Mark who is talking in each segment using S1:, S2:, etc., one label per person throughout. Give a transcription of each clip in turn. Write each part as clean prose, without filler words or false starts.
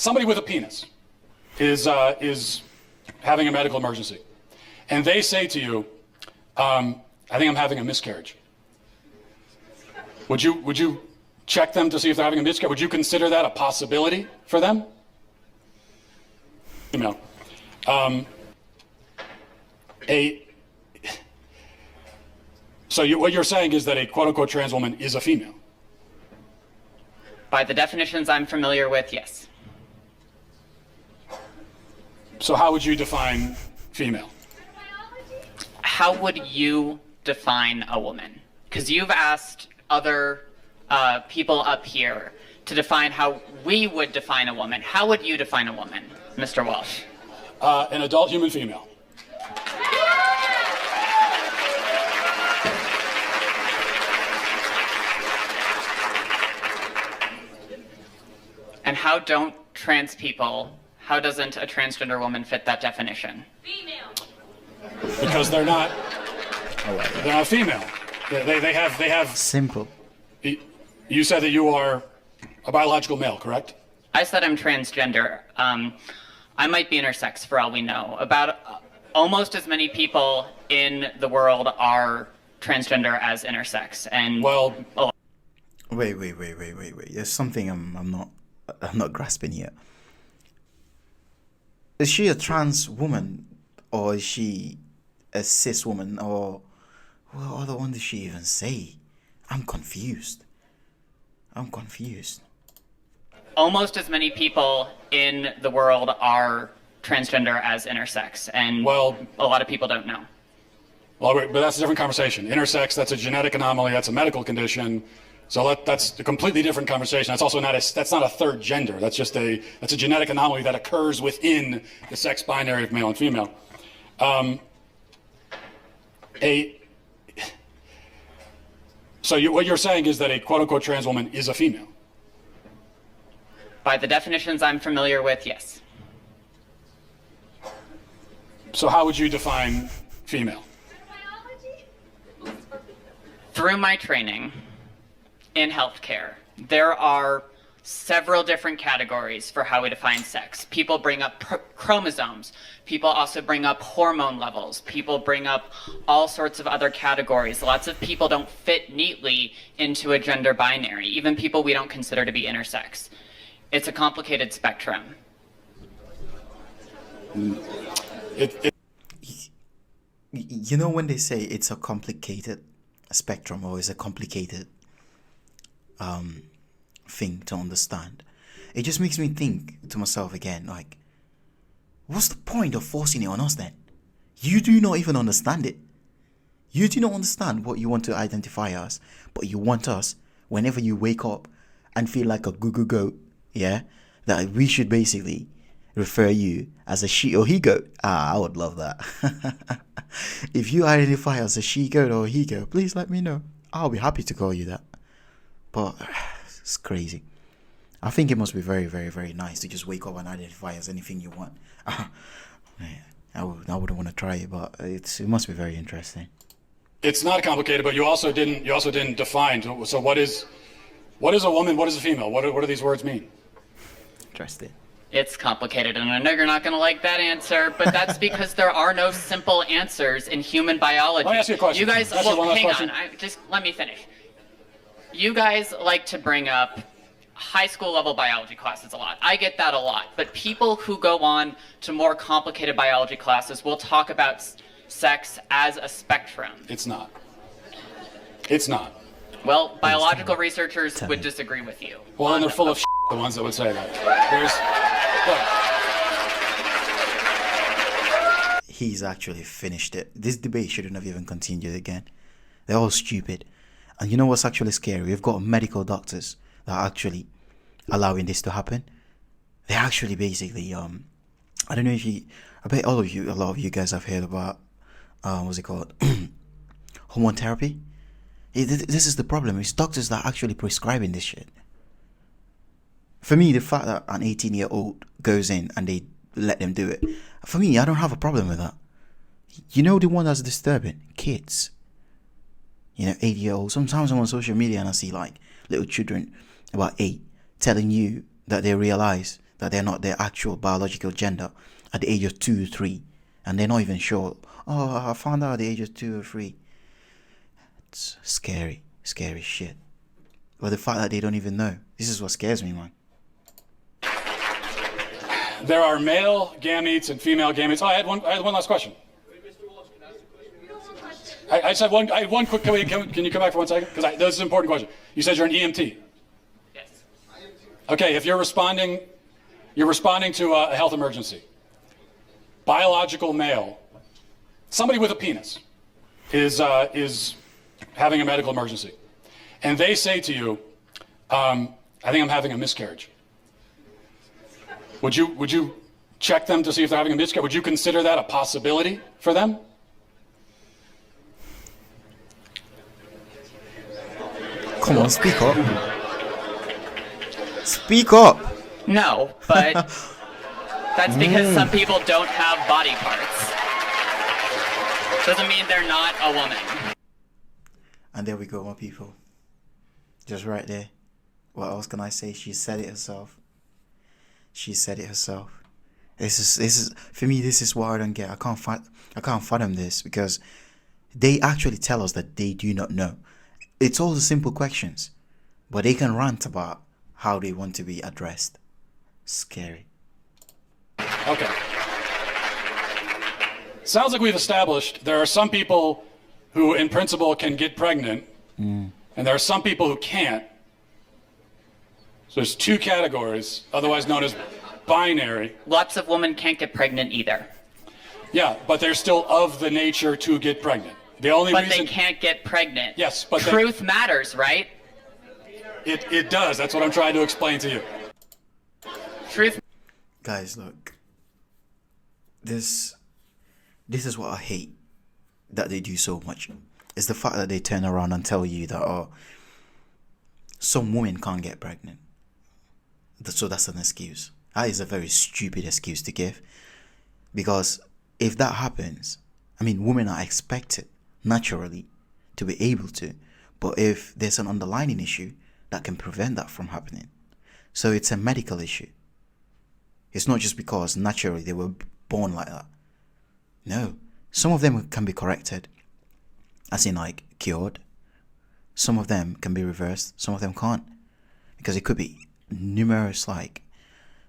S1: somebody with a penis is having a medical emergency, and they say to you, I think I'm having a miscarriage. Would you check them to see if they're having a miscarriage? Would you consider that a possibility for them? Female. What you're saying is that a quote-unquote trans woman is a female?
S2: By the definitions I'm familiar with, yes.
S1: So how would you define female?
S2: How would you define a woman? Because you've asked other people up here to define how we would define a woman. How would you define a woman, Mr. Walsh?
S1: An adult human female.
S2: And how doesn't a transgender woman fit that definition?
S3: Female.
S1: Because they're not female. They have.
S4: Simple.
S1: You said that you are a biological male, correct?
S2: I said I'm transgender. I might be intersex for all we know. About almost as many people in the world are transgender as intersex, and
S1: well.
S4: Wait. There's something I'm not grasping here. Is she a trans woman, or is she a cis woman, or what other one did she even say? I'm confused.
S2: Almost as many people in the world are transgender as intersex, and
S1: well,
S2: a lot of people don't know.
S1: Well, but that's a different conversation. Intersex, that's a genetic anomaly, that's a medical condition. So that's a completely different conversation. That's also not a third gender. That's a genetic anomaly that occurs within the sex binary of male and female. What you're saying is that a quote-unquote trans woman is a female?
S2: By the definitions I'm familiar with, yes.
S1: So how would you define female?
S2: Through my training in healthcare, there are several different categories for how we define sex. People bring up chromosomes. People also bring up hormone levels. People bring up all sorts of other categories. Lots of people don't fit neatly into a gender binary, even people we don't consider to be intersex. It's a complicated spectrum.
S4: You know when they say it's a complicated spectrum, or it's a complicated thing to understand, it just makes me think to myself again, like, what's the point of forcing it on us then? You do not even understand it. You do not understand what you want to identify as, but you want us, whenever you wake up and feel like a goo goat, yeah, that we should basically refer you as a she or he goat. I would love that. If you identify as a she goat or a he goat, please let me know. I'll be happy to call you that. But it's crazy. I think it must be very, very, very nice to just wake up and identify as anything you want. I wouldn't want to try it, but it must be very interesting.
S1: It's not complicated, but you also didn't define. So what is a woman? What is a female? What do these words mean?
S4: Interesting.
S2: It's complicated, and I know you're not going to like that answer, but that's because there are no simple answers in human biology.
S1: Let me ask you a question.
S2: You guys, hang on. Just let me finish. You guys like to bring up high school level biology classes a lot. I get that a lot. But people who go on to more complicated biology classes will talk about sex as a spectrum.
S1: It's not. It's not.
S2: Well, biological researchers would disagree with you.
S1: Well, and they're full of shit, the ones that would say that.
S4: He's actually finished it. This debate shouldn't have even continued again. They're all stupid. And you know what's actually scary? We've got medical doctors that are actually allowing this to happen. They're actually basically, I don't know if I bet a lot of you guys have heard about, what's it called? Hormone therapy. This is the problem. It's doctors that are actually prescribing this shit. For me, the fact that an 18-year-old goes in and they let them do it, for me, I don't have a problem with that. You know the one that's disturbing? Kids. 8-year-olds. Sometimes I'm on social media and I see like little children about 8 telling you that they realize that they're not their actual biological gender at the age of 2 or 3, and they're not even sure. Oh, I found out at the age of 2 or 3. It's scary shit. But the fact that they don't even know, this is what scares me, man.
S1: There are male gametes and female gametes. Oh, I had one last question. I just have one. I had one quick. Can you come back for 1 second? Because this is an important question. You said you're an EMT.
S2: Yes.
S1: Okay, if you're responding to a health emergency. Biological male, somebody with a penis, is having a medical emergency, and they say to you, "I think I'm having a miscarriage." Would you check them to see if they're having a miscarriage? Would you consider that a possibility for them?
S4: Come on, speak up. Speak up.
S2: No, but that's because some people don't have body parts. Doesn't mean they're not a woman.
S4: And there we go, my people. Just right there. What else can I say? She said it herself. She said it herself. This is for me. This is what I don't get. I can't fathom this, because they actually tell us that they do not know. It's all the simple questions, but they can rant about how they want to be addressed. Scary.
S1: Okay. Sounds like we've established there are some people who, in principle, can get pregnant, and there are some people who can't. So there's 2 categories, otherwise known as binary.
S2: Lots of women can't get pregnant either.
S1: Yeah, but they're still of the nature to get pregnant. The only
S2: But
S1: reason
S2: they can't get pregnant.
S1: Yes, but
S2: truth matters, right?
S1: it does. That's what I'm trying to explain to you.
S2: Truth.
S4: Guys, look. This is what I hate that they do so much. It's the fact that they turn around and tell you that some women can't get pregnant. So that's an excuse. That is a very stupid excuse to give. Because if that happens, I mean, women are expected naturally to be able to. But if there's an underlying issue, that can prevent that from happening. So it's a medical issue. It's not just because naturally they were born like that. No. Some of them can be corrected, as in like cured. Some of them can be reversed. Some of them can't. Because it could be numerous like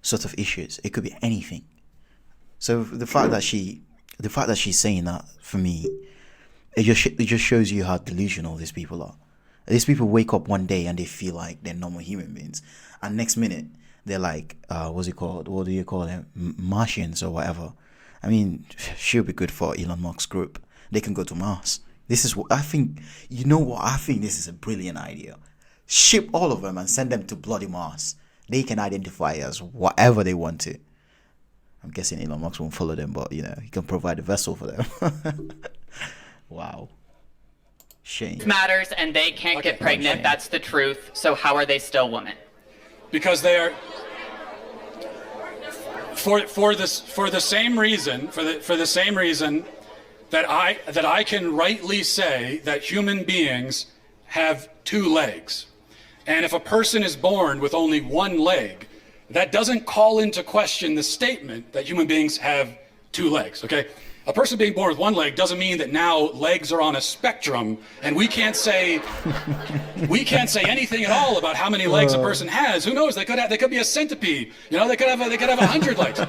S4: sort of issues. It could be anything. So the fact that she's saying that, for me, it just shows you how delusional these people are. These people wake up one day and they feel like they're normal human beings, and next minute they're like, what's it called? What do you call them? Martians or whatever. I mean, she'll be good for Elon Musk's group. They can go to Mars. This is what I think. You know what? I think this is a brilliant idea. Ship all of them and send them to bloody Mars. They can identify as whatever they want to. I'm guessing Elon Musk won't follow them, but, you know, he can provide a vessel for them. Wow. Shame.
S2: Matters, and they can't get pregnant.
S4: shame.
S2: That's the truth. So how are they still women?
S1: Because they are for the same reason that I can rightly say that human beings have 2 legs. And if a person is born with only 1 leg, that doesn't call into question the statement that human beings have 2 legs, okay? A person being born with 1 leg doesn't mean that now legs are on a spectrum, and we can't say anything at all about how many legs a person has. Who knows? They could be a centipede. You know, they could have 100 legs.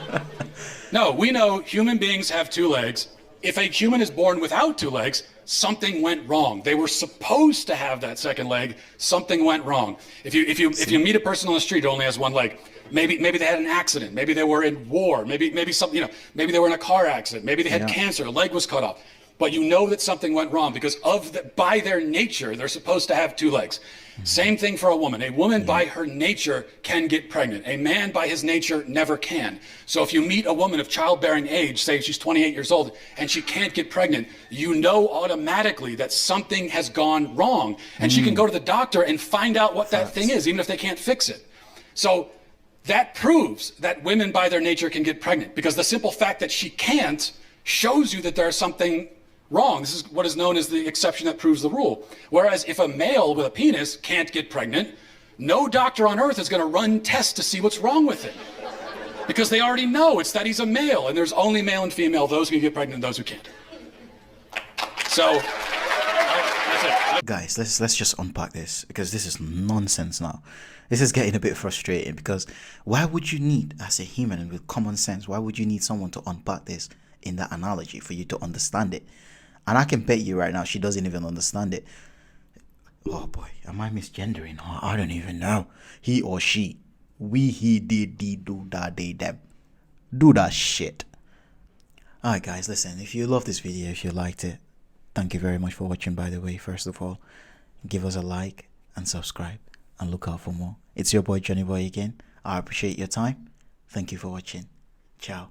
S1: No, we know human beings have 2 legs. If a human is born without 2 legs, something went wrong. They were supposed to have that 2nd leg. Something went wrong. If you meet a person on the street who only has 1 leg, maybe they had an accident. Maybe they were in war. Maybe something, you know, maybe they were in a car accident. Maybe they had cancer. A leg was cut off. But you know that something went wrong because by their nature, they're supposed to have 2 legs. Same thing for a woman. A woman by her nature can get pregnant. A man by his nature never can. So if you meet a woman of childbearing age, say she's 28 years old, and she can't get pregnant, you know automatically that something has gone wrong. And she can go to the doctor and find out what that thing is, even if they can't fix it. So that proves that women by their nature can get pregnant, because the simple fact that she can't shows you that there's something wrong. This is what is known as the exception that proves the rule. Whereas if a male with a penis can't get pregnant, no doctor on earth is going to run tests to see what's wrong with it. Because they already know it's that he's a male, and there's only male and female, those who can get pregnant and those who can't. So, that's it.
S4: Guys, let's just unpack this, because this is nonsense now. This is getting a bit frustrating, because why would you need, as a human with common sense, why would you need someone to unpack this in that analogy for you to understand it? And I can bet you right now she doesn't even understand it. Oh boy, am I misgendering her? I don't even know. He or she. We, he, did, do, that, they, them. Do that shit. Alright guys, listen, if you love this video, if you liked it, thank you very much for watching, by the way. First of all, give us a like and subscribe and look out for more. It's your boy Johnny Boy again. I appreciate your time. Thank you for watching. Ciao.